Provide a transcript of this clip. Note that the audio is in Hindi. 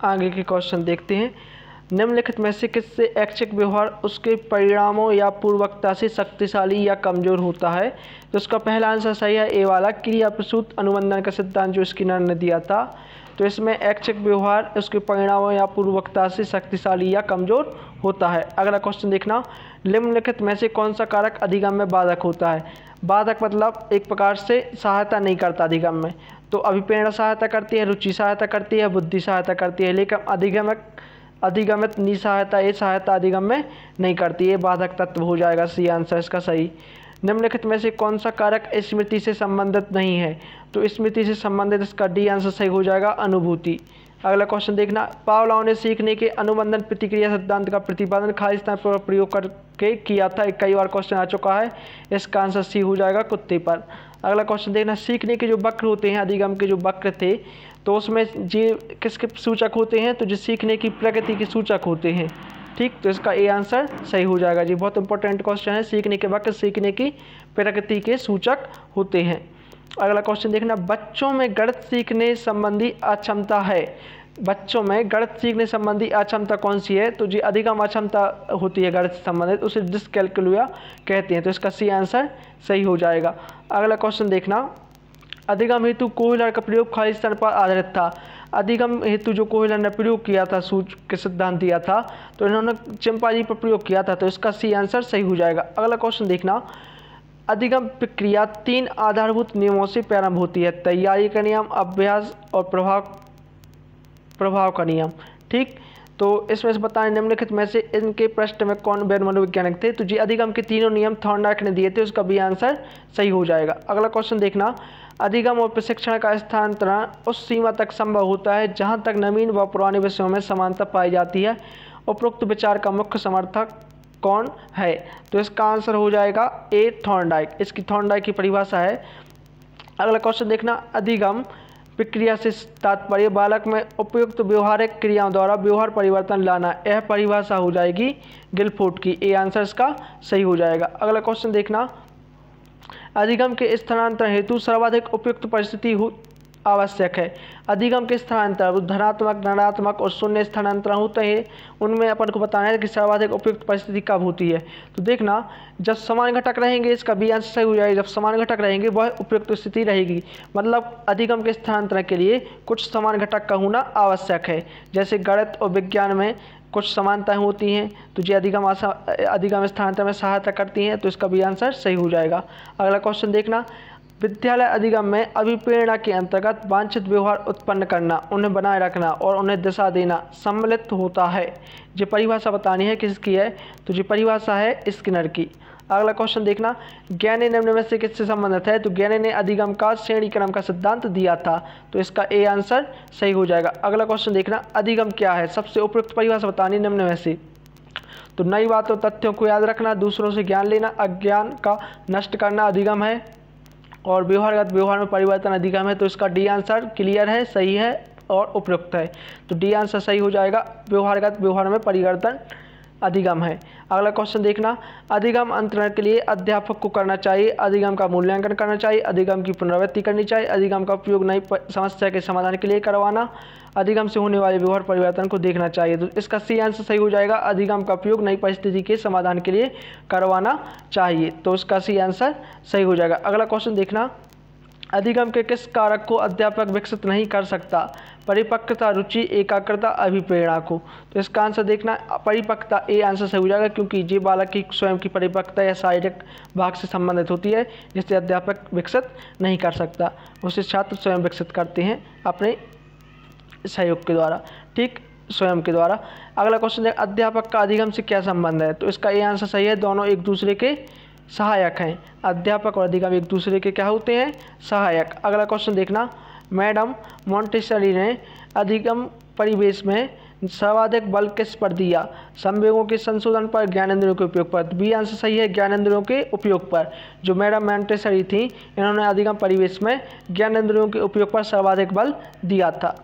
आगे के क्वेश्चन देखते हैं। निम्नलिखित में से किससे ऐच्छिक व्यवहार उसके परिणामों या पूर्वकता से शक्तिशाली या कमजोर होता है? तो उसका पहला आंसर सही है, ए वाला क्रिया प्रसूत अनुबंधन का सिद्धांत जो स्किनर ने दिया था। तो इसमें ऐच्छिक व्यवहार उसके परिणामों या पूर्वकता से शक्तिशाली या कमजोर होता है। अगला क्वेश्चन देखना, निम्नलिखित में से कौन सा कारक अधिगम में बाधक होता है? बाधक मतलब एक प्रकार से सहायता नहीं करता अधिगम में। तो अभिप्रेरणा सहायता करती है, रुचि सहायता करती है, बुद्धि सहायता करती है, लेकिन अधिगमित निसहायता ये सहायता अधिगम में नहीं करती। ये बाधक तत्व हो जाएगा, सी आंसर इसका सही। निम्नलिखित में से कौन सा कारक स्मृति से संबंधित नहीं है? तो स्मृति से संबंधित इसका डी आंसर सही हो जाएगा, अनुभूति। अगला क्वेश्चन देखना, पावलोव ने सीखने के अनुबंधन प्रतिक्रिया सिद्धांत का प्रतिपादन खालिस्तान पर प्रयोग करके किया था। एक कई बार क्वेश्चन आ चुका है, इसका आंसर सी हो जाएगा, कुत्ते पर। अगला क्वेश्चन देखना, सीखने के जो वक्र होते हैं, अधिगम के जो वक्र थे, तो उसमें जी किसके सूचक होते हैं? तो जो सीखने की प्रगति के सूचक होते हैं। ठीक, तो इसका ए आंसर सही हो जाएगा जी। बहुत इंपॉर्टेंट क्वेश्चन है, सीखने के वक्र सीखने की प्रगति के सूचक होते हैं। अगला क्वेश्चन देखना, बच्चों में गणित सीखने संबंधी अक्षमता है। बच्चों में गणित सीखने संबंधी अक्षमता कौन सी है? तो जी अधिगम अक्षमता होती है गणित से संबंधित, उसे डिसकैलकुलिया कहते हैं। तो इसका सी आंसर सही हो जाएगा। अगला क्वेश्चन देखना, अधिगम हेतु कोहलर का प्रयोग खालिस्तान पर आधारित था। अधिगम हेतु जो कोहलर ने प्रयोग किया था, सूच के सिद्धांत दिया था, तो इन्होंने चिंपांजी पर प्रयोग किया था। तो इसका सी आंसर सही हो जाएगा। अगला क्वेश्चन देखना, अधिगम प्रक्रिया 3 आधारभूत नियमों से प्रारंभ होती है। तैयारी का नियम, अभ्यास और प्रभाव का नियम। ठीक, तो इसमें से बताएं निम्नलिखित में से इनके पृष्ठ में कौन वैध मनोवैज्ञानिक थे? तो जी अधिगम के तीनों नियम थॉर्नडाइक ने दिए थे, उसका भी आंसर सही हो जाएगा। अगला क्वेश्चन देखना, अधिगम और प्रशिक्षण का स्थानांतरण उस सीमा तक संभव होता है जहां तक नवीन व पुराने विषयों में समानता पाई जाती है। उपरोक्त विचार का मुख्य समर्थक कौन है? तो इसका आंसर हो जाएगा ए थॉर्नडाइक। इसकी थॉर्नडाइक की परिभाषा है। अगला क्वेश्चन देखना, अधिगम प्रक्रिया से तात्पर्य बालक में उपयुक्त व्यवहारिक क्रियाओं द्वारा व्यवहार परिवर्तन लाना। यह परिभाषा हो जाएगी गिलफोर्ड की। ए आंसर इसका सही हो जाएगा। अगला क्वेश्चन देखना, अधिगम के स्थानांतरण हेतु सर्वाधिक उपयुक्त परिस्थिति आवश्यक है। अधिगम के स्थानांतरण धनात्मक, ऋणात्मक और शून्य स्थानांतरण होते हैं, उनमें अपन को बताना है कि सर्वाधिक उपयुक्त परिस्थिति कब होती है। तो देखना, जब समान घटक रहेंगे, इसका बी आंसर सही हो जाएगा। जब समान घटक रहेंगे वह उपयुक्त स्थिति रहेगी। मतलब अधिगम के स्थानांतरण के लिए कुछ समान घटक का होना आवश्यक है। जैसे गणित और विज्ञान में कुछ समानताएं होती हैं, तो ये अधिगम स्थानांतरण में सहायता करती हैं। तो इसका भी आंसर सही हो जाएगा। अगला क्वेश्चन देखना, विद्यालय अधिगम में अभिप्रेरणा के अंतर्गत वांछित व्यवहार उत्पन्न करना, उन्हें बनाए रखना और उन्हें दिशा देना सम्मिलित होता है। ये परिभाषा बतानी है किसकी है? तो ये परिभाषा है स्किनर की। अगला क्वेश्चन देखना, ज्ञानी निम्न में से किससे संबंधित है? तो ज्ञानी ने अधिगम का श्रेणी क्रम का सिद्धांत दिया था। तो इसका ए आंसर सही हो जाएगा। अगला क्वेश्चन देखना, अधिगम क्या है? सबसे उपयुक्त परिभाषा बतानी निम्न में से। तो नई बातों तथ्यों को याद रखना, दूसरों से ज्ञान लेना, अज्ञान का नष्ट करना अधिगम है, और व्यवहारगत व्यवहार में परिवर्तन अधिगम है। तो इसका डी आंसर क्लियर है, सही है और उपयुक्त है। तो डी आंसर सही हो जाएगा, व्यवहारगत व्यवहार में परिवर्तन अधिगम है। अगला क्वेश्चन देखना, अधिगम अंतरण के लिए अध्यापक को करना चाहिए, अधिगम का मूल्यांकन करना चाहिए, अधिगम की पुनरावृत्ति करनी चाहिए, अधिगम का उपयोग नई समस्या के समाधान के लिए करवाना, अधिगम से होने वाले व्यवहार परिवर्तन को देखना चाहिए। तो इसका सी आंसर सही हो जाएगा, अधिगम का उपयोग नई परिस्थिति के समाधान के लिए करवाना चाहिए। तो उसका सी आंसर सही हो जाएगा। अगला क्वेश्चन देखना, अधिगम के किस कारक को अध्यापक विकसित नहीं कर सकता? परिपक्वता, रुचि, एकाग्रता, अभिप्रेरणा को। तो इसका आंसर देखना, परिपक्वता ए आंसर सही हो जाएगा, क्योंकि ये बालक की स्वयं की परिपक्वता या शारीरिक भाग से संबंधित होती है, जिससे अध्यापक विकसित नहीं कर सकता, उसे छात्र स्वयं विकसित करते हैं अपने सहयोग के द्वारा। ठीक, स्वयं के द्वारा। अगला क्वेश्चन है, अध्यापक का अधिगम से क्या संबंध है? तो इसका ए आंसर सही है, दोनों एक दूसरे के सहायक हैं। अध्यापक और अधिगम एक दूसरे के क्या होते हैं? सहायक। अगला क्वेश्चन देखना, मैडम मॉन्टेसरी ने अधिगम परिवेश में सर्वाधिक बल किस पर दिया? संवेगों के संशोधन पर, ज्ञानेंद्रियों के उपयोग पर। बी आंसर सही है, ज्ञानेंद्रियों के उपयोग पर। जो मैडम मॉन्टेसरी थी, इन्होंने अधिगम परिवेश में ज्ञानेंद्रियों के उपयोग पर सर्वाधिक बल दिया था।